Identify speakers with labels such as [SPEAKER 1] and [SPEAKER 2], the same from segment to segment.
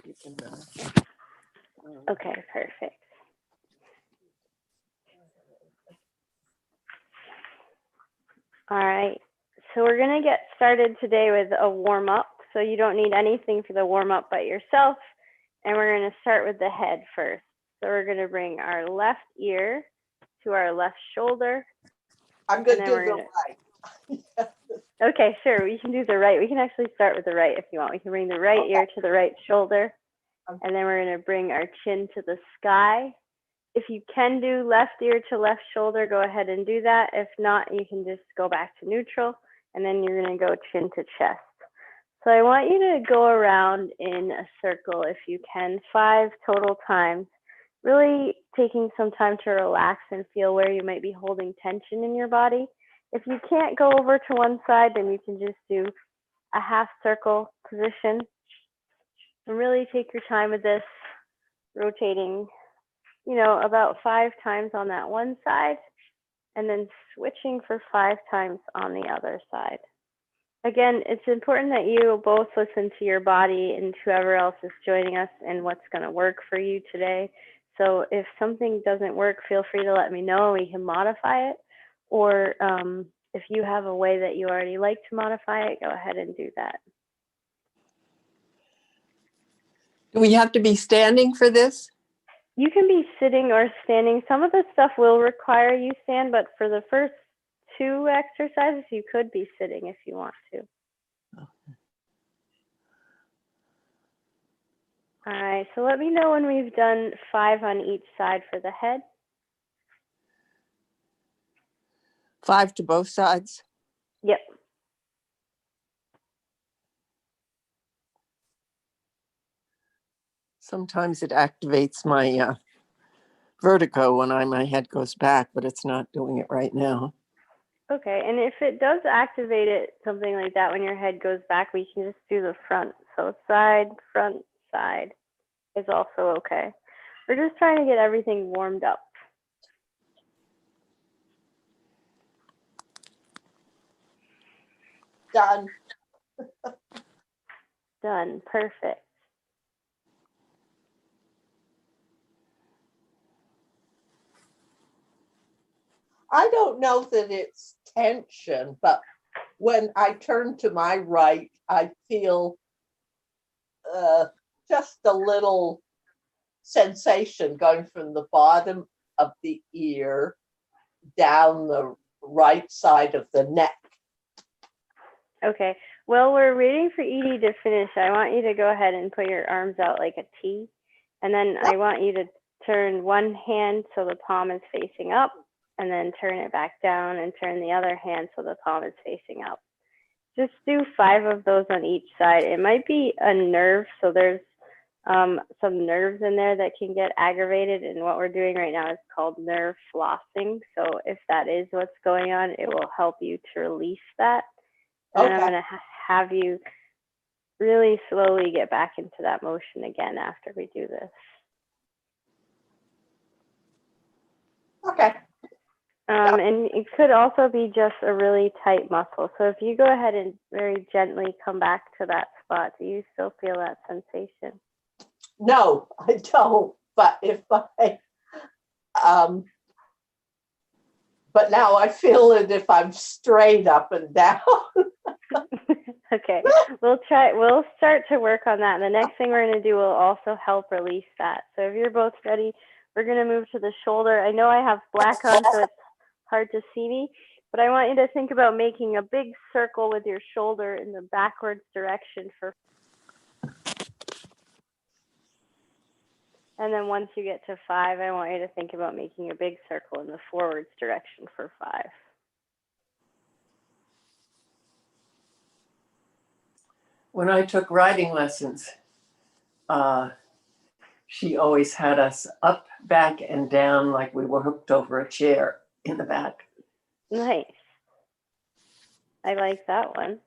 [SPEAKER 1] You can,
[SPEAKER 2] Okay, perfect. All right, so we're gonna get started today with a warm up. So you don't need anything for the warm up but yourself. And we're gonna start with the head first. So we're gonna bring our left ear to our left shoulder.
[SPEAKER 1] I'm
[SPEAKER 2] And
[SPEAKER 1] gonna
[SPEAKER 2] then
[SPEAKER 1] do
[SPEAKER 2] we're
[SPEAKER 1] the right.
[SPEAKER 2] Okay, sure, we can do the right. We can actually start with the right if you want. We can bring the right ear to the right shoulder. And then we're gonna bring our chin to the sky. If you can do left ear to left shoulder, go ahead and do that. If not, you can just go back to neutral, and then you're gonna go chin to chest. So I want you to go around in a circle if you can, 5 total times, really taking some time to relax and feel where you might be holding tension in your body. If you can't go over to one side, then you can just do a half circle position. And really take your time with this, rotating, about 5 times on that one side, and then switching for 5 times on the other side. Again, it's important that you both listen to your body and whoever else is joining us and what's going to work for you today. So if something doesn't work, feel free to let me know. We can modify it. Or if you have a way that you already like to modify it, go ahead and do that.
[SPEAKER 1] Do we have to be standing for this?
[SPEAKER 2] You can be sitting or standing. Some of the stuff will require you stand, but for the first 2 exercises, you could be sitting if you want to. All right, so let me know when we've done 5 on each side for the head.
[SPEAKER 1] 5 to both sides?
[SPEAKER 2] Yep.
[SPEAKER 1] Sometimes it activates my vertigo when my head goes back, but it's not doing it right now.
[SPEAKER 2] Okay, and if it does activate it, something like that, when your head goes back, we can just do the front. So side, front, side is also okay. We're just trying to get everything warmed up.
[SPEAKER 1] Done.
[SPEAKER 2] Done, perfect.
[SPEAKER 1] I don't know that it's tension, but when I turn to my right, I feel just a little sensation going from the bottom of the ear down the right side of the neck.
[SPEAKER 2] Okay, well, we're waiting for Edie to finish. I want you to go ahead and put your arms out like a T. And then I want you to turn one hand so the palm is facing up, and then turn it back down and turn the other hand so the palm is facing up. Just do 5 of those on each side. It might be a nerve, so there's some nerves in there that can get aggravated, and what we're doing right now is called nerve flossing. So if that is what's going on, it will help you to release that. And I'm going to have you really slowly get back into that motion again after we do this.
[SPEAKER 1] Okay.
[SPEAKER 2] And it could also be just a really tight muscle. So if you go ahead and very gently come back to that spot, do you still feel that sensation?
[SPEAKER 1] No, I don't. But if I, but now I feel it if I'm straight up and down.
[SPEAKER 2] Okay, we'll start to work on that. And the next thing we're going to do will also help release that. So if you're both ready, we're going to move to the shoulder. I know I have black on, so it's hard to see me, but I want you to think about making a big circle with your shoulder in the backwards direction for. And then once you get to 5, I want you to think about making a big circle in the forwards direction for 5.
[SPEAKER 1] When I took riding lessons, she always had us up, back, and down like we were hooked over a chair in the back.
[SPEAKER 2] Nice. I like that one.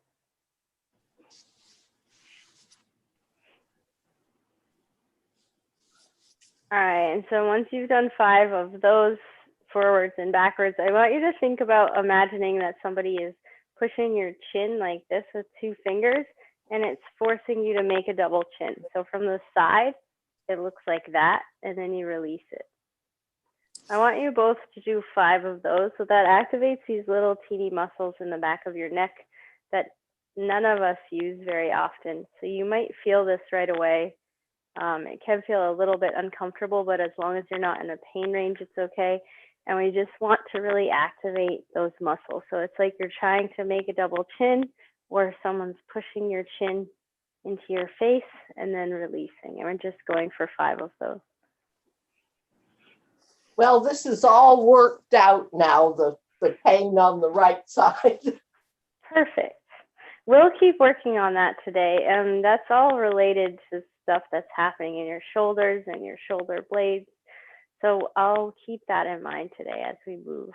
[SPEAKER 2] All right, and so once you've done 5 of those forwards and backwards, I want you to think about imagining that somebody is pushing your chin like this with 2 fingers, and it's forcing you to make a double chin. So from the side, it looks like that, and then you release it. I want you both to do 5 of those. So that activates these little teeny muscles in the back of your neck that none of us use very often. So you might feel this right away. It can feel a little bit uncomfortable, but as long as you're not in a pain range, it's okay. And we just want to really activate those muscles. So it's like you're trying to make a double chin, or someone's pushing your chin into your face and then releasing. And we're just going for 5 of those.
[SPEAKER 1] Well, this is all worked out now, the pain on the right side.
[SPEAKER 2] Perfect. We'll keep working on that today. And that's all related to stuff that's happening in your shoulders and your shoulder blades. So I'll keep that in mind today as we move.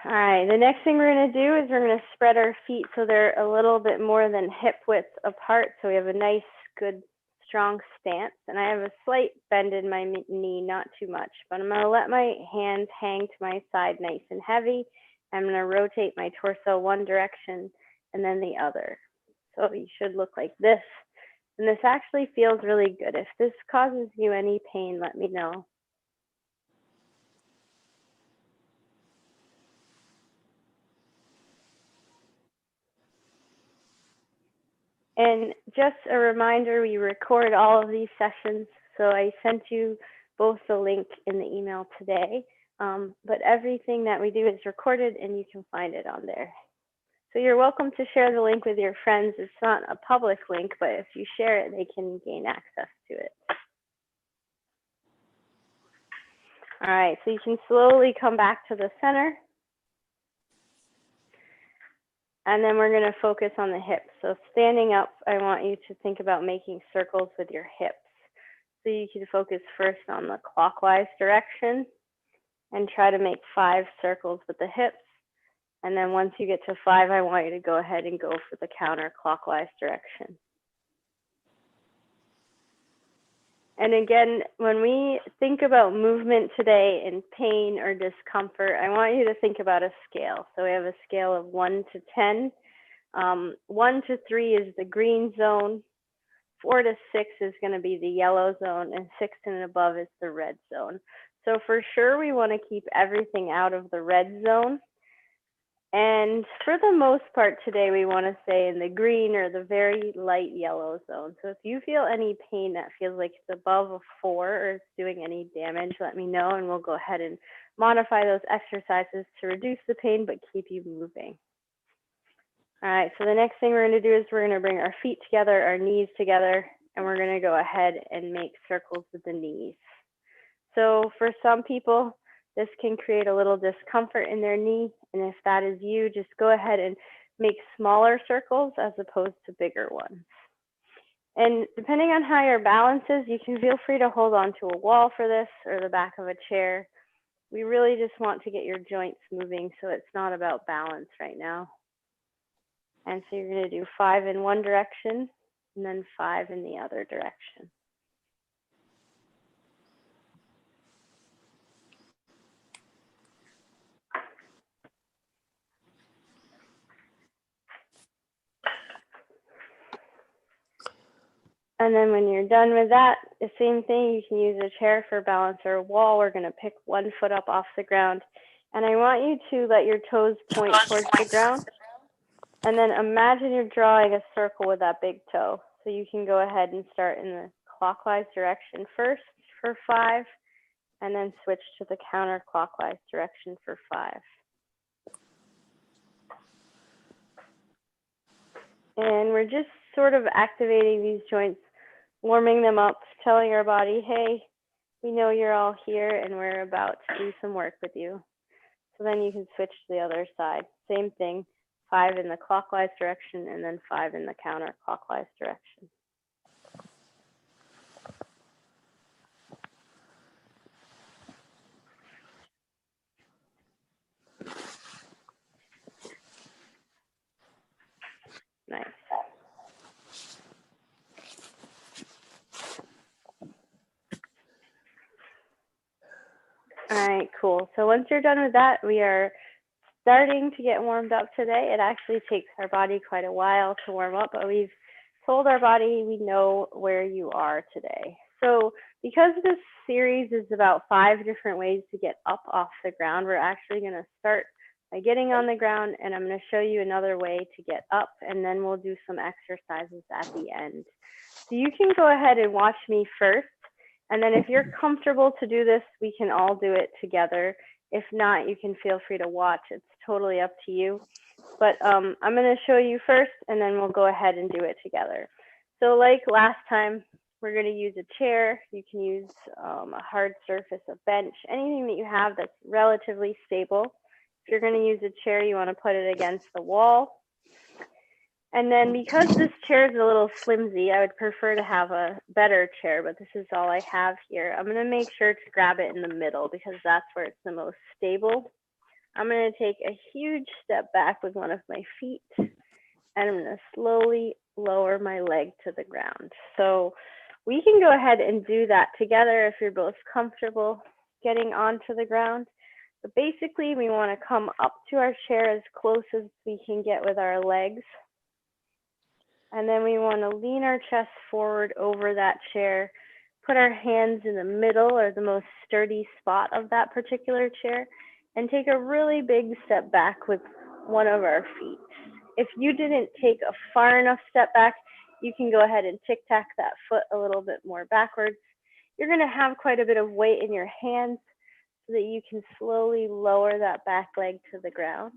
[SPEAKER 2] All right, the next thing we're going to do is we're going to spread our feet so they're a little bit more than hip width apart. So we have a nice, good, strong stance. And I have a slight bend in my knee, not too much, but I'm going to let my hands hang to my side nice and heavy. I'm going to rotate my torso one direction and then the other. So you should look like this. And this actually feels really good. If this causes you any pain, let me know. And just a reminder, we record all of these sessions. So I sent you both the link in the email today. But everything that we do is recorded and you can find it on there. So you're welcome to share the link with your friends. It's not a public link, but if you share it, they can gain access to it. All right, so you can slowly come back to the center. And then we're going to focus on the hips. So standing up, I want you to think about making circles with your hips. So you can focus first on the clockwise direction and try to make 5 circles with the hips. And then once you get to 5, I want you to go ahead and go for the counterclockwise direction. And again, when we think about movement today and pain or discomfort, I want you to think about a scale. So we have a scale of 1 to 10. 1 to 3 is the green zone. 4 to 6 is going to be the yellow zone, and 6 and above is the red zone. So for sure, we want to keep everything out of the red zone. And for the most part today, we want to stay in the green or the very light yellow zone. So if you feel any pain that feels like it's above a 4 or it's doing any damage, let me know, and we'll go ahead and modify those exercises to reduce the pain but keep you moving. All right, so the next thing we're going to do is we're going to bring our feet together, our knees together, and we're going to go ahead and make circles with the knees. So for some people, this can create a little discomfort in their knee. And if that is you, just go ahead and make smaller circles as opposed to bigger ones. And depending on how your balance is, you can feel free to hold on to a wall for this or the back of a chair. We really just want to get your joints moving, so it's not about balance right now. And so you're going to do 5 in one direction and then 5 in the other direction. And then when you're done with that, the same thing, you can use a chair for balance or a wall. We're going to pick one foot up off the ground. And I want you to let your toes point towards the ground. And then imagine you're drawing a circle with that big toe. So you can go ahead and start in the clockwise direction first for 5, and then switch to the counterclockwise direction for 5. And we're just sort of activating these joints, warming them up, telling our body, hey, we know you're all here and we're about to do some work with you. So then you can switch to the other side. Same thing, 5 in the clockwise direction and then 5 in the counterclockwise direction. Nice. All right, cool. So once you're done with that, we are starting to get warmed up today. It actually takes our body quite a while to warm up, but we've told our body we know where you are today. So because this series is about 5 different ways to get up off the ground, we're actually going to start by getting on the ground, and I'm going to show you another way to get up, and then we'll do some exercises at the end. So you can go ahead and watch me first, and then if you're comfortable to do this, we can all do it together. If not, you can feel free to watch. It's totally up to you. But I'm going to show you first, and then we'll go ahead and do it together. So like last time, we're going to use a chair. You can use a hard surface, a bench, anything that you have that's relatively stable. If you're going to use a chair, you want to put it against the wall. And then because this chair is a little flimsy, I would prefer to have a better chair, but this is all I have here. I'm going to make sure to grab it in the middle because that's where it's the most stable. I'm going to take a huge step back with one of my feet, and I'm going to slowly lower my leg to the ground. So we can go ahead and do that together if you're both comfortable getting onto the ground. But basically, we want to come up to our chair as close as we can get with our legs. And then we want to lean our chest forward over that chair, put our hands in the middle or the most sturdy spot of that particular chair, and take a really big step back with one of our feet. If you didn't take a far enough step back, you can go ahead and tic-tac that foot a little bit more backwards. You're going to have quite a bit of weight in your hands so that you can slowly lower that back leg to the ground,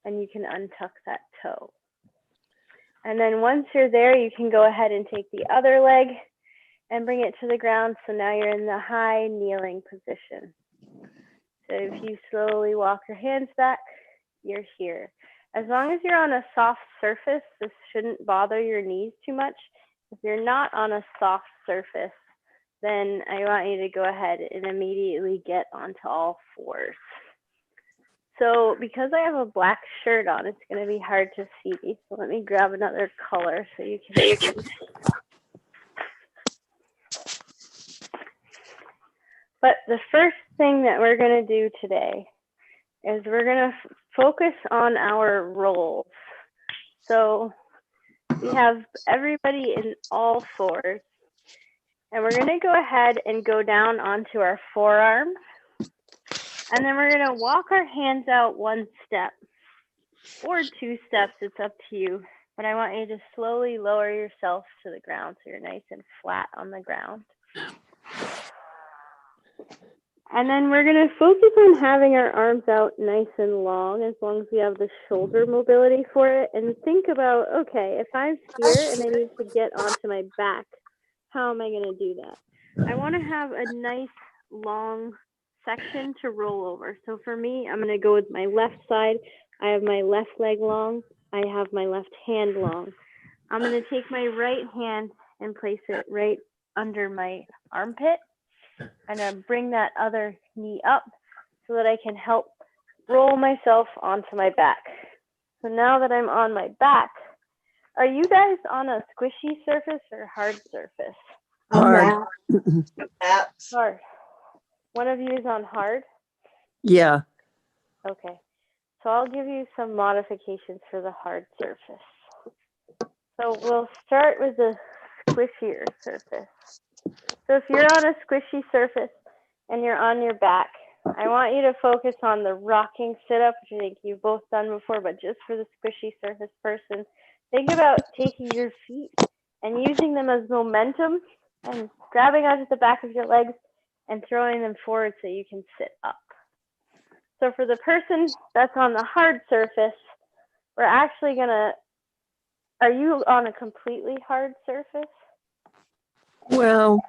[SPEAKER 2] and you can untuck that toe. And then once you're there, you can go ahead and take the other leg and bring it to the ground. So now you're in the high kneeling position. So if you slowly walk your hands back, you're here. As long as you're on a soft surface, this shouldn't bother your knees too much. If you're not on a soft surface, then I want you to go ahead and immediately get onto all fours. So because I have a black shirt on, it's going to be hard to see. So let me grab another color so you can see. But the first thing that we're going to do today is we're going to focus on our rolls. So we have everybody in all fours, and we're going to go ahead and go down onto our forearms. And then we're going to walk our hands out 1 step or 2 steps. It's up to you. But I want you to slowly lower yourself to the ground so you're nice and flat on the ground. And then we're going to focus on having our arms out nice and long as we have the shoulder mobility for it. And think about, okay, if I'm here and I need to get onto my back, how am I going to do that? I want to have a nice long section to roll over. So for me, I'm going to go with my left side. I have my left leg long. I have my left hand long. I'm going to take my right hand and place it right under my armpit. And then bring that other knee up so that I can help roll myself onto my back. So now that I'm on my back, are you guys on a squishy surface or hard surface?
[SPEAKER 3] Hard.
[SPEAKER 1] That's
[SPEAKER 2] Hard. One of you is on hard?
[SPEAKER 3] Yeah.
[SPEAKER 2] Okay. So I'll give you some modifications for the hard surface. So we'll start with the squishier surface. So if you're on a squishy surface and you're on your back, I want you to focus on the rocking sit-up, which I think you've both done before, but just for the squishy surface person, think about taking your feet and using them as momentum and grabbing onto the back of your legs and throwing them forward so you can sit up. So for the person that's on the hard surface, we're actually gonna, are you on a completely hard surface?
[SPEAKER 3] Well,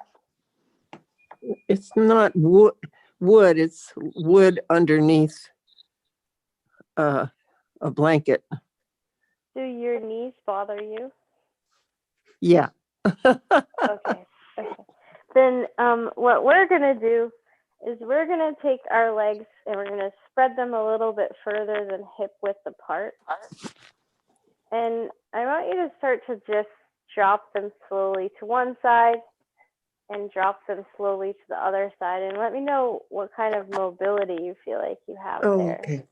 [SPEAKER 3] it's not wood, it's wood underneath a blanket.
[SPEAKER 2] Do your knees bother you?
[SPEAKER 3] Yeah.
[SPEAKER 2] Okay. Then what we're gonna do is we're gonna take our legs and we're gonna spread them a little bit further than hip width apart. And I want you to start to just drop them slowly to one side and drop them slowly to the other side, and let me know what kind of mobility you feel like you have there.
[SPEAKER 3] Okay.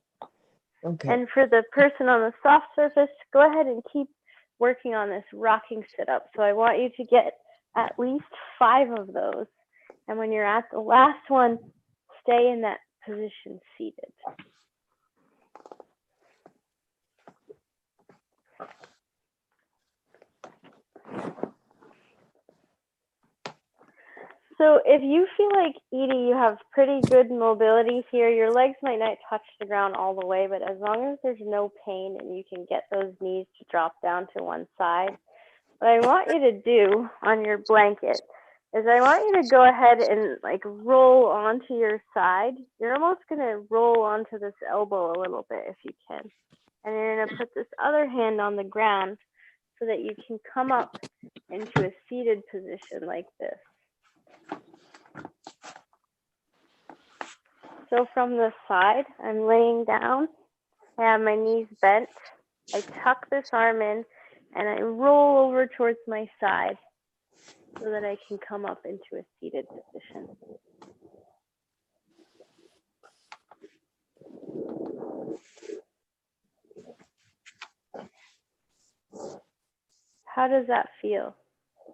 [SPEAKER 3] Okay.
[SPEAKER 2] And for the person on the soft surface, go ahead and keep working on this rocking sit up. So I want you to get at least 5 of those. And when you're at the last one, stay in that position seated. So if you feel like, Edie, you have pretty good mobility here, your legs might not touch the ground all the way, but as long as there's no pain and you can get those knees to drop down to one side, what I want you to do on your blanket is I want you to go ahead and like roll onto your side. You're almost going to roll onto this elbow a little bit if you can. And you're going to put this other hand on the ground so that you can come up into a seated position like this. So from the side, I'm laying down. I have my knees bent. I tuck this arm in and I roll over towards my side so that I can come up into a seated position. How does that feel?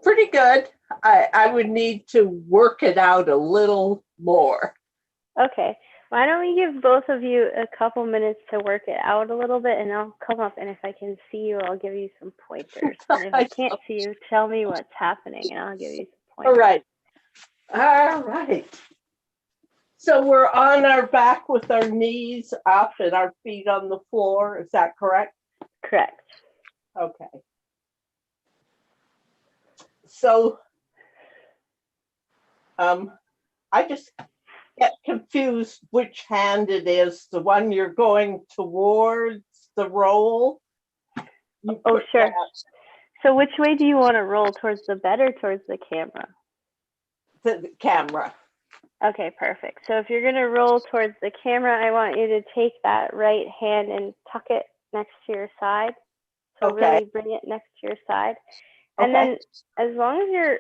[SPEAKER 1] Pretty good. I would need to work it out a little more.
[SPEAKER 2] Okay, why don't we give both of you a couple minutes to work it out a little bit, and I'll come up, and if I can see you, I'll give you some pointers. And if I can't see you, tell me what's happening, and I'll give you some
[SPEAKER 1] All
[SPEAKER 2] pointers.
[SPEAKER 1] right. All right. So we're on our back with our knees up and our feet on the floor. Is that correct?
[SPEAKER 2] Correct.
[SPEAKER 1] Okay. So I just get confused which hand it is, the one you're going towards the roll.
[SPEAKER 2] Oh, sure. So which way do you want to roll, towards the bed or towards the camera?
[SPEAKER 1] The camera.
[SPEAKER 2] Okay, perfect. So if you're going to roll towards the camera, I want you to take that right hand and tuck it next to your side. So
[SPEAKER 1] Okay.
[SPEAKER 2] really bring it next to your side. And
[SPEAKER 1] Okay.
[SPEAKER 2] then as long as you're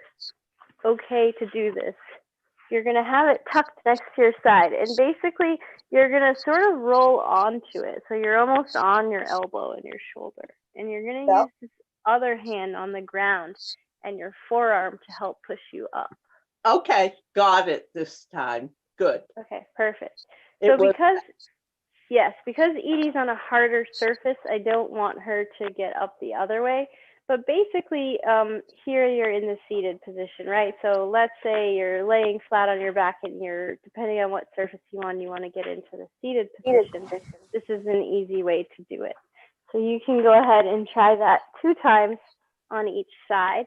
[SPEAKER 2] okay to do this, you're going to have it tucked next to your side. And basically, you're going to sort of roll onto it. So you're almost on your elbow and your shoulder. And you're going to use this other hand on the ground and your forearm to help push you up.
[SPEAKER 1] Okay, got it this time. Good.
[SPEAKER 2] Okay, perfect. So because Edie's on a harder surface, I don't want her to get up the other way. But basically, here you're in the seated position, right? So let's say you're laying flat on your back and you're, depending on what surface you want to get into the seated position. This is an easy way to do it. So you can go ahead and try that 2 times on each side.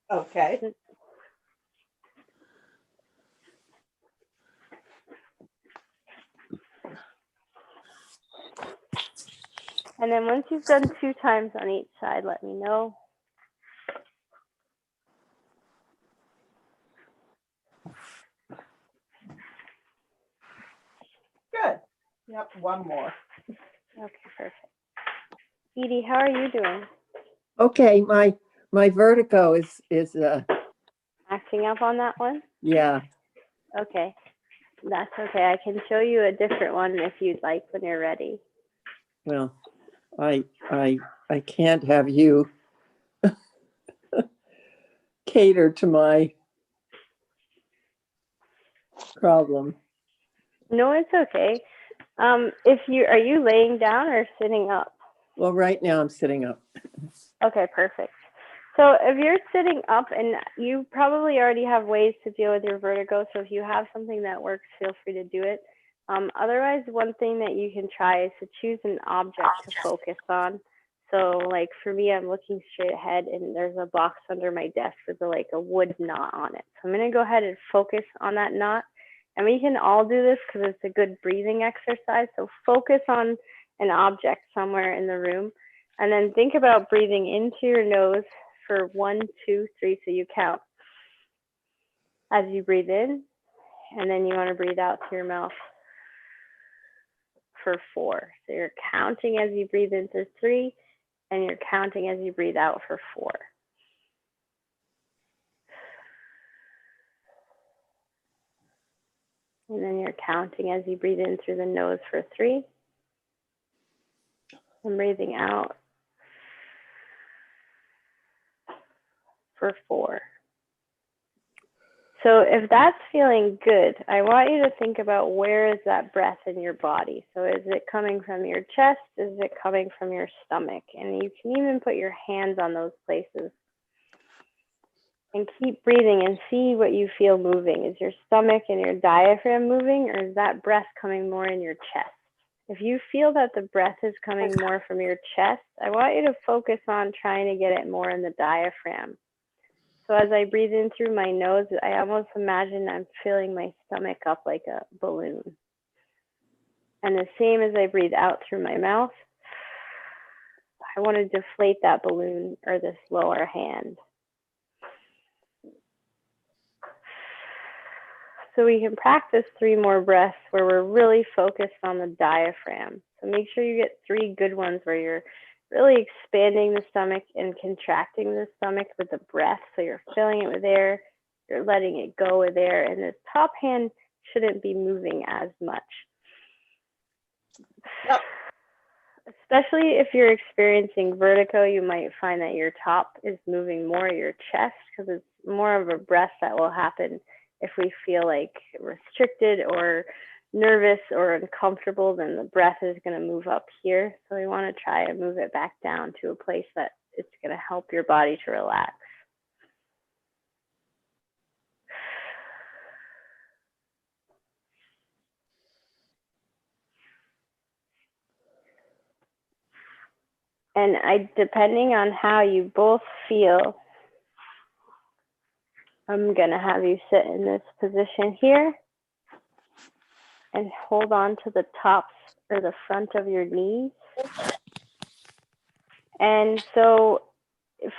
[SPEAKER 1] Okay.
[SPEAKER 2] And then once you've done 2 times on each side, let me know.
[SPEAKER 1] Good. Yep, one more.
[SPEAKER 2] Okay, perfect. Edie, how are you doing?
[SPEAKER 3] Okay, my vertigo is
[SPEAKER 2] Acting up on that one?
[SPEAKER 3] yeah.
[SPEAKER 2] Okay, that's okay. I can show you a different one if you'd like when you're ready.
[SPEAKER 3] Well, I can't have you cater to my problem.
[SPEAKER 2] No, it's okay. Are you laying down or sitting up?
[SPEAKER 3] Well, right now I'm sitting up.
[SPEAKER 2] Okay, perfect. So if you're sitting up, and you probably already have ways to deal with your vertigo, so if you have something that works, feel free to do it. Otherwise, one thing that you can try is to choose an object to focus on. So like for me, I'm looking straight ahead and there's a box under my desk with like a wood knot on it. So I'm gonna go ahead and focus on that knot. And we can all do this because it's a good breathing exercise. So focus on an object somewhere in the room and then think about breathing into your nose for 1, 2, 3. So you count as you breathe in, and then you want to breathe out through your mouth for 4. So you're counting as you breathe in for 3, and you're counting as you breathe out for 4. And then you're counting as you breathe in through the nose for 3. I'm breathing out for 4. So if that's feeling good, I want you to think about where is that breath in your body. So is it coming from your chest? Is it coming from your stomach? And you can even put your hands on those places. And keep breathing and see what you feel moving. Is your stomach and your diaphragm moving, or is that breath coming more in your chest? If you feel that the breath is coming more from your chest, I want you to focus on trying to get it more in the diaphragm. So as I breathe in through my nose, I almost imagine I'm filling my stomach up like a balloon. And the same as I breathe out through my mouth, I want to deflate that balloon or this lower hand. So we can practice 3 more breaths where we're really focused on the diaphragm. So make sure you get 3 good ones where you're really expanding the stomach and contracting the stomach with the breath. So you're filling it with air, you're letting it go with air, and the top hand shouldn't be moving as much.
[SPEAKER 1] Yep.
[SPEAKER 2] Especially if you're experiencing vertigo, you might find that your top is moving more, your chest, because it's more of a breath that will happen if we feel like restricted or nervous or uncomfortable, then the breath is going to move up here. So we want to try and move it back down to a place that it's going to help your body to relax. And depending on how you both feel, I'm going to have you sit in this position here and hold on to the tops or the front of your knees. And so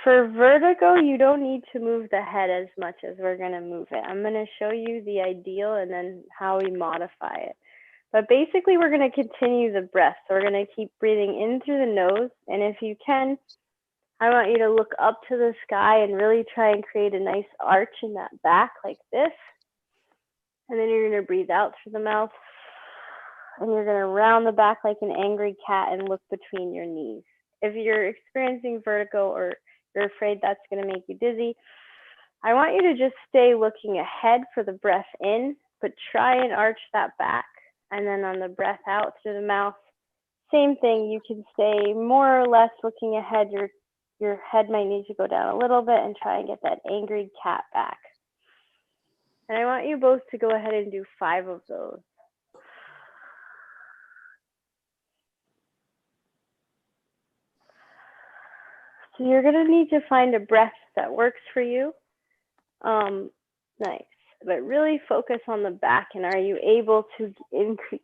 [SPEAKER 2] for vertigo, you don't need to move the head as much as we're going to move it. I'm going to show you the ideal and then how we modify it. But basically, we're going to continue the breath. So we're going to keep breathing in through the nose. And if you can, I want you to look up to the sky and really try and create a nice arch in that back like this. And then you're going to breathe out through the mouth. And you're going to round the back like an angry cat and look between your knees. If you're experiencing vertigo or you're afraid that's going to make you dizzy, I want you to just stay looking ahead for the breath in, but try and arch that back. And then on the breath out through the mouth, same thing. You can stay more or less looking ahead. Your head might need to go down a little bit and try and get that angry cat back. And I want you both to go ahead and do 5 of those. So you're going to need to find a breath that works for you. Nice. But really focus on the back, and are you able to increase,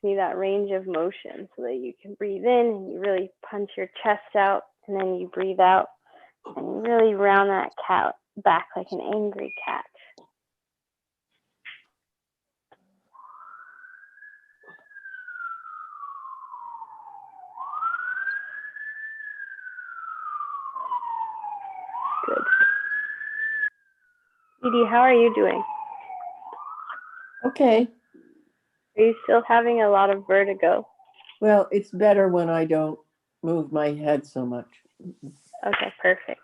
[SPEAKER 2] that range of motion so that you can breathe in and you really punch your chest out, and then you breathe out and you really round that cat back like an angry cat. Good. Edie, how are you doing?
[SPEAKER 3] Okay.
[SPEAKER 2] Are you still having a lot of vertigo?
[SPEAKER 3] Well, it's better when I don't move my head so much.
[SPEAKER 2] Okay, perfect.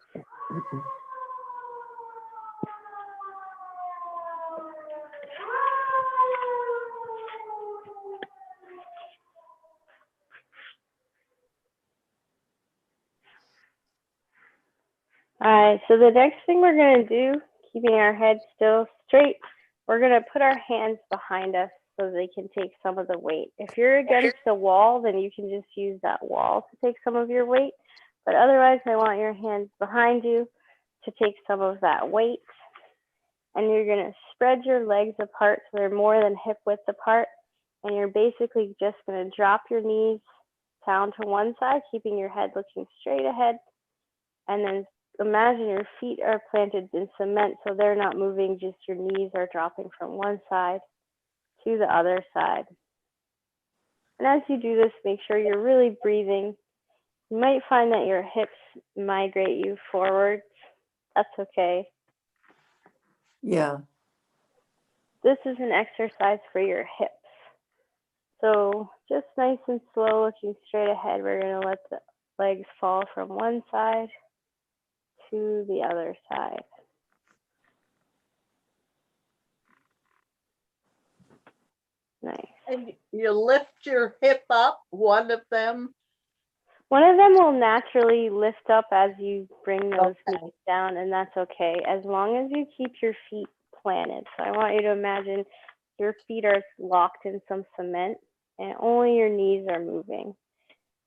[SPEAKER 2] All right, so the next thing we're going to do, keeping our head still straight, we're going to put our hands behind us so they can take some of the weight. If you're against the wall, then you can just use that wall to take some of your weight. But otherwise, I want your hands behind you to take some of that weight. And you're going to spread your legs apart so they're more than hip width apart. And you're basically just going to drop your knees down to one side, keeping your head looking straight ahead. And then imagine your feet are planted in cement, so they're not moving, just your knees are dropping from one side to the other side. And as you do this, make sure you're really breathing. You might find that your hips migrate you forwards. That's okay.
[SPEAKER 3] Yeah.
[SPEAKER 2] This is an exercise for your hips. So just nice and slow, looking straight ahead. We're going to let the legs fall from one side to the other side. Nice.
[SPEAKER 1] And you lift your hip up, one of them.
[SPEAKER 2] One of them will naturally lift up as you bring those
[SPEAKER 1] Okay.
[SPEAKER 2] knees down, and that's okay, as long as you keep your feet planted. So I want you to imagine your feet are locked in some cement and only your knees are moving.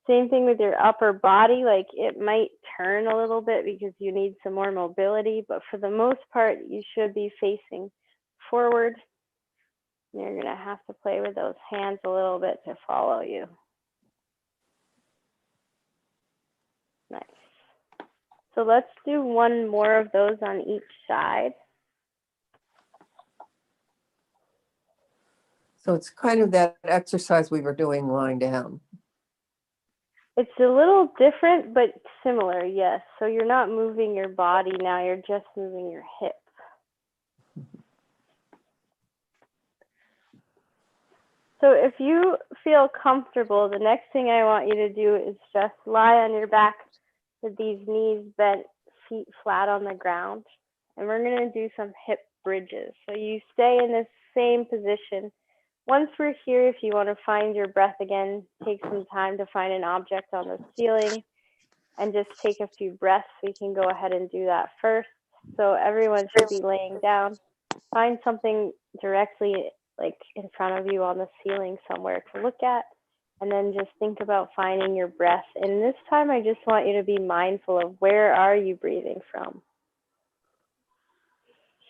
[SPEAKER 2] Same thing with your upper body, like it might turn a little bit because you need some more mobility, but for the most part, you should be facing forward. You're gonna have to play with those hands a little bit to follow you. Nice. So let's do one more of those on each side.
[SPEAKER 3] So it's kind of that exercise we were doing lying down.
[SPEAKER 2] It's a little different, but similar, yes. So you're not moving your body now, you're just moving your hip. So if you feel comfortable, the next thing I want you to do is just lie on your back with these knees bent, feet flat on the ground. And we're gonna do some hip bridges. So you stay in this same position. Once we're here, if you want to find your breath again, take some time to find an object on the ceiling and just take a few breaths. We can go ahead and do that first. So everyone should be laying down. Find something directly like in front of you on the ceiling somewhere to look at, and then just think about finding your breath. And this time I just want you to be mindful of where are you breathing from.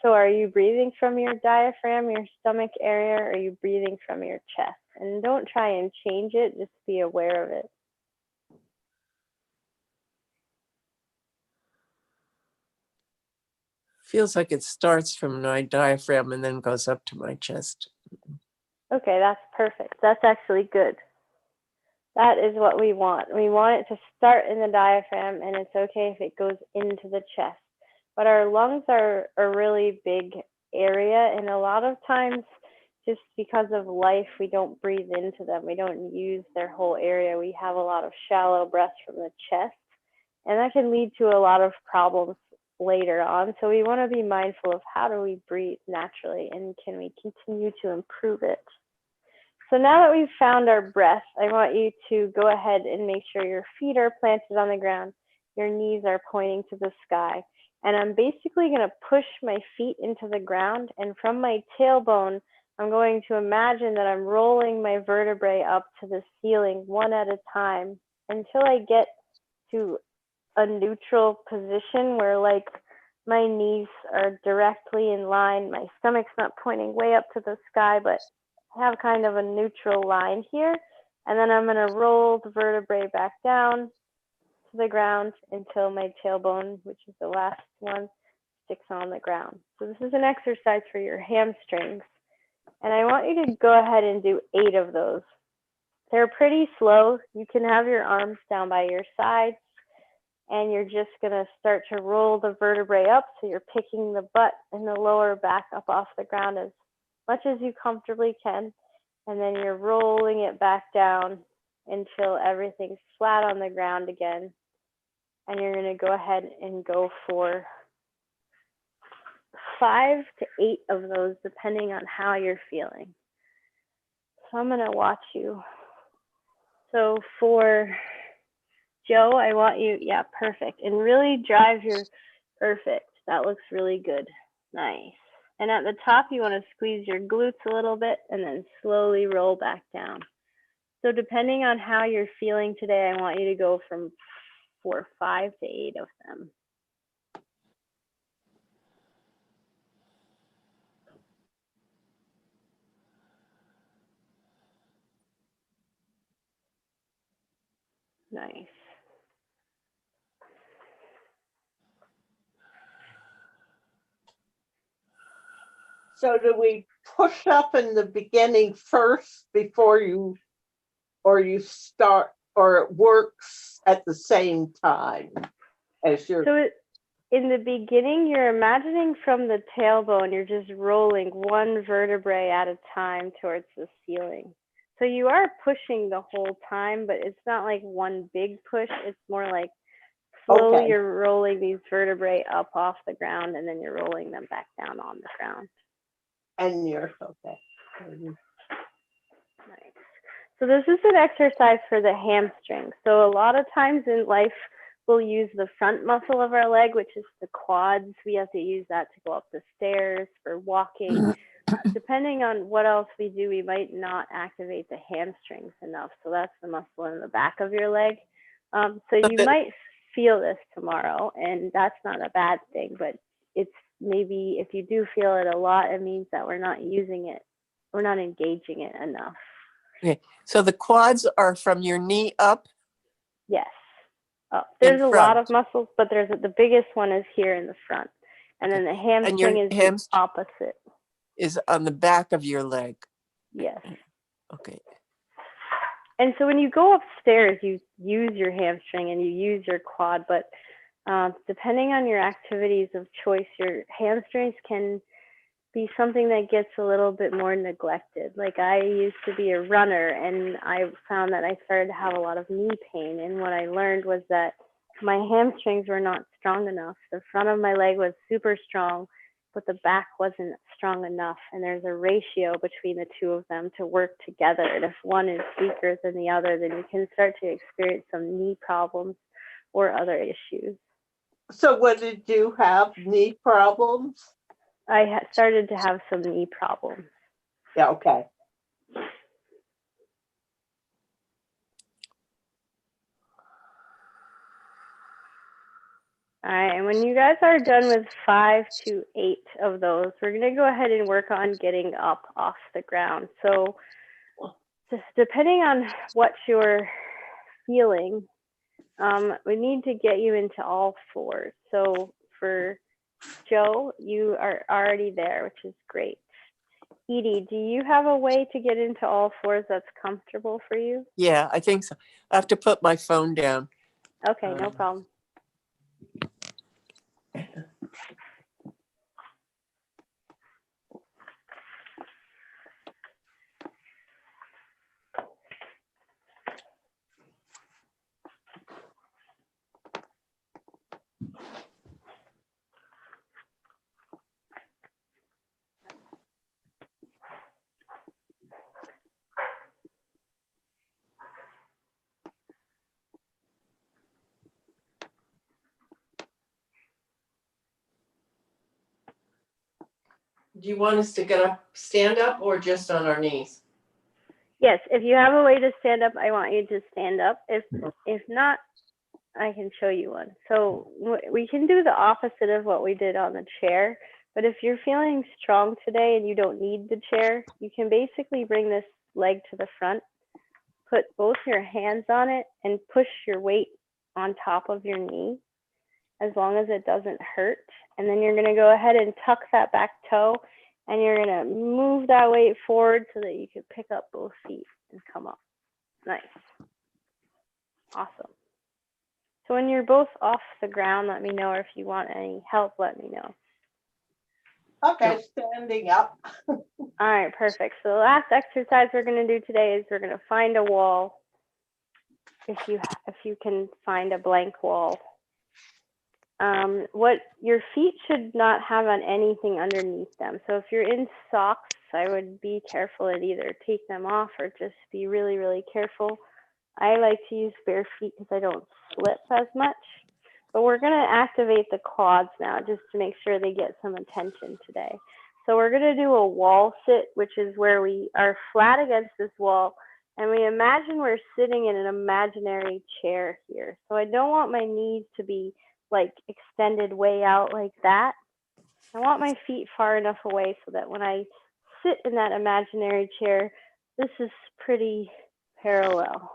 [SPEAKER 2] So are you breathing from your diaphragm, your stomach area, or are you breathing from your chest? And don't try and change it, just be aware of it.
[SPEAKER 3] Feels like it starts from my diaphragm and then goes up to my chest.
[SPEAKER 2] Okay, that's perfect. That's actually good. That is what we want. We want it to start in the diaphragm, and it's okay if it goes into the chest. But our lungs are a really big area, and a lot of times, just because of life, we don't breathe into them. We don't use their whole area. We have a lot of shallow breaths from the chest, and that can lead to a lot of problems later on. So we want to be mindful of how do we breathe naturally, and can we continue to improve it. So now that we've found our breath, I want you to go ahead and make sure your feet are planted on the ground, your knees are pointing to the sky. And I'm basically going to push my feet into the ground, and from my tailbone, I'm going to imagine that I'm rolling my vertebrae up to the ceiling one at a time until I get to a neutral position where like my knees are directly in line, my stomach's not pointing way up to the sky, but I have kind of a neutral line here. And then I'm going to roll the vertebrae back down to the ground until my tailbone, which is the last one, sticks on the ground. So this is an exercise for your hamstrings. And I want you to go ahead and do 8 of those. They're pretty slow. You can have your arms down by your sides, and you're just going to start to roll the vertebrae up. So you're picking the butt and the lower back up off the ground as much as you comfortably can. And then you're rolling it back down until everything's flat on the ground again. And you're going to go ahead and go for 5 to 8 of those, depending on how you're feeling. So I'm going to watch you. So for Joe, I want you, yeah, perfect. And really drive your, perfect. That looks really good. Nice. And at the top, you want to squeeze your glutes a little bit and then slowly roll back down. So depending on how you're feeling today, I want you to go from 5 to 8 of them. Nice.
[SPEAKER 1] So do we push up in the beginning first before you, or you start, or it works at the same time as you're?
[SPEAKER 2] So in the beginning, you're imagining from the tailbone, you're just rolling one vertebrae at a time towards the ceiling. So you are pushing the whole time, but it's not like one big push. It's more like slowly
[SPEAKER 1] Okay.
[SPEAKER 2] you're rolling these vertebrae up off the ground and then you're rolling them back down on the ground.
[SPEAKER 1] And you're okay.
[SPEAKER 2] Nice. So this is an exercise for the hamstring. So a lot of times in life, we'll use the front muscle of our leg, which is the quads. We have to use that to go up the stairs, for walking. Depending on what else we do, we might not activate the hamstrings enough. So that's the muscle in the back of your leg. So you might feel this tomorrow, and that's not a bad thing, but it's maybe if you do feel it a lot, it means that we're not using it, we're not engaging it enough.
[SPEAKER 3] Okay, so the quads are from your knee up?
[SPEAKER 2] Yes. There's a lot of
[SPEAKER 3] front.
[SPEAKER 2] muscles, but the biggest one is here in the front. And then the hamstring is the opposite.
[SPEAKER 3] Is on the back of your leg.
[SPEAKER 2] Yes.
[SPEAKER 3] Okay.
[SPEAKER 2] And so when you go upstairs, you use your hamstring and you use your quad, but depending on your activities of choice, your hamstrings can be something that gets a little bit more neglected. Like I used to be a runner and I found that I started to have a lot of knee pain. And what I learned was that my hamstrings were not strong enough. The front of my leg was super strong, but the back wasn't strong enough. And there's a ratio between the two of them to work together. And if one is weaker than the other, then you can start to experience some knee problems or other issues.
[SPEAKER 1] So what did you have? Knee problems?
[SPEAKER 2] I started to have some knee problems.
[SPEAKER 1] Yeah, okay.
[SPEAKER 2] All right, and when you guys are done with 5 to 8 of those, we're going to go ahead and work on getting up off the ground. So just depending on what you're feeling, we need to get you into all fours. So for Joe, you are already there, which is great. Edie, do you have a way to get into all fours that's comfortable for you?
[SPEAKER 3] Yeah, I think so. I have to put my phone down.
[SPEAKER 2] Okay, no problem.
[SPEAKER 3] Do you want us to get up, stand up, or just on our knees?
[SPEAKER 2] Yes, if you have a way to stand up, I want you to stand up. If not, I can show you one. So we can do the opposite of what we did on the chair. But if you're feeling strong today and you don't need the chair, you can basically bring this leg to the front, put both your hands on it, and push your weight on top of your knee as long as it doesn't hurt. And then you're going to go ahead and tuck that back toe, and you're going to move that weight forward so that you can pick up both feet and come up. Nice. Awesome. So when you're both off the ground, let me know, or if you want any help, let me know.
[SPEAKER 1] Okay, standing up.
[SPEAKER 2] All right, perfect. So the last exercise we're going to do today is we're going to find a wall. If you can find a blank wall. What your feet should not have on anything underneath them. So if you're in socks, I would be careful and either take them off or just be really, really careful. I like to use bare feet because I don't slip as much. But we're going to activate the quads now just to make sure they get some attention today. So we're going to do a wall sit, which is where we are flat against this wall and we imagine we're sitting in an imaginary chair here. So I don't want my knees to be like extended way out like that. I want my feet far enough away so that when I sit in that imaginary chair, this is pretty parallel.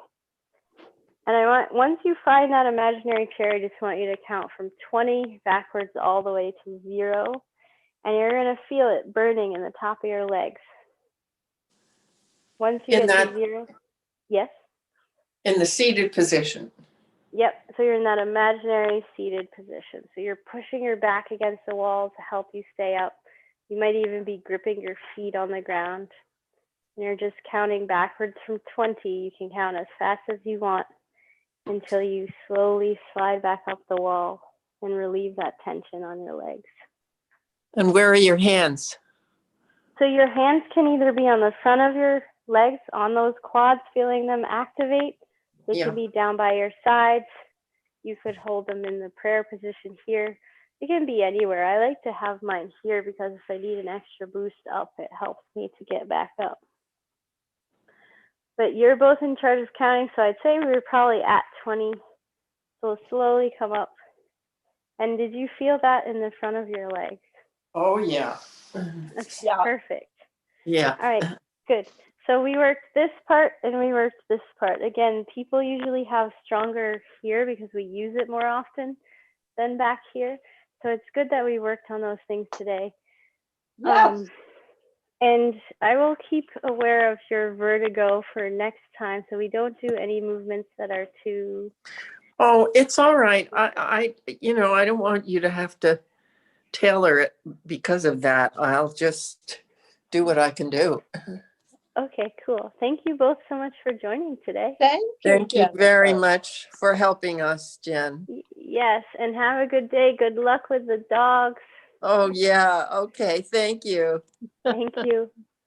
[SPEAKER 2] And I want, once you find that imaginary chair, I just want you to count from 20 backwards all the way to 0. And you're going to feel it burning in the top of your legs. Once you get to 0, yes?
[SPEAKER 3] In the seated position.
[SPEAKER 2] Yep, so you're in that imaginary seated position. So you're pushing your back against the wall to help you stay up. You might even be gripping your feet on the ground. And you're just counting backwards from 20. You can count as fast as you want until you slowly slide back up the wall and relieve that tension on your legs.
[SPEAKER 3] And where are your hands?
[SPEAKER 2] So your hands can either be on the front of your legs, on those quads, feeling them activate. They
[SPEAKER 3] Yeah.
[SPEAKER 2] can be down by your sides. You could hold them in the prayer position here. It can be anywhere. I like to have mine here because if I need an extra boost up, it helps me to get back up. But you're both in charge of counting, so I'd say we were probably at 20. So slowly come up. And did you feel that in the front of your legs?
[SPEAKER 3] Oh, yeah.
[SPEAKER 2] Okay,
[SPEAKER 1] Yeah.
[SPEAKER 2] perfect.
[SPEAKER 3] Yeah.
[SPEAKER 2] All right, good. So we worked this part and we worked this part. Again, people usually have stronger here because we use it more often than back here. So it's good that we worked on those things today.
[SPEAKER 1] Yes.
[SPEAKER 2] And I will keep aware of your vertigo for next time, so we don't do any movements that are too.
[SPEAKER 3] Oh, it's all right. I don't want you to have to tailor it because of that. I'll just do what I can do.
[SPEAKER 2] Okay, cool. Thank you both so much for joining today.
[SPEAKER 1] Thank you.
[SPEAKER 3] Thank you very
[SPEAKER 1] Jennifer.
[SPEAKER 3] much for helping us, Jen.
[SPEAKER 2] Yes, and have a good day. Good luck with the dogs.
[SPEAKER 3] Oh, yeah. Okay. Thank you.
[SPEAKER 2] Thank you.